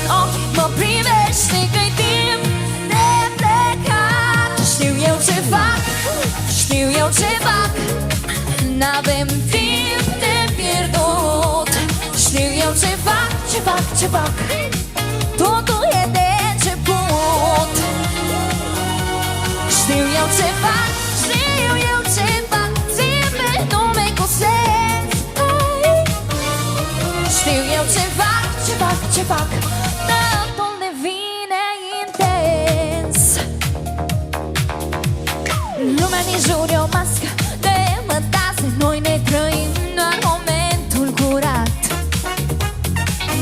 în ochi mă privești, știi că-i timp de plecat. Știu eu ce fac, știu eu ce fac, n-avem timp de pierdut. Știu eu ce fac, ce fac, ce fac, totul e de început. Știu eu ce fac, știu eu ce fac, zi-mi nume cu sens. Știu eu ce fac, ce fac, ce fac, totul devine intens. Lumea din jur e o mască de mătase, noi ne trăim doar momentul curat.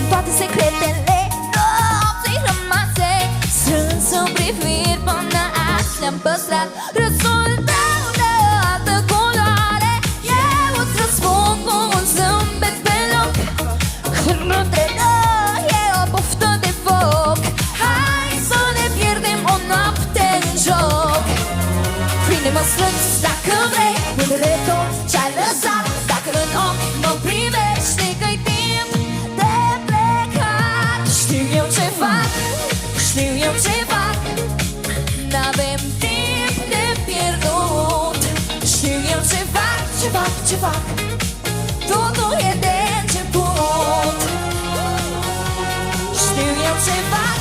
Toate secretele nopții rămase strâns în priviri până azi le-am păstrat. Răsultatul de altă culoare, eu îți răspund cu un zâmbet pe loc. Când între noi e o poftă de foc, hai să ne pierdem o noapte în joc. Prinde-mă strâns dacă vrei, mândre tot ce-ai lăsat. Dacă în ochi mă privești, știi că-i timp de plecat. Știu eu ce fac, știu eu ce fac, n-avem timp de pierdut. Știu eu ce fac, ce fac, ce fac, totul e de început. Știu eu ce fac,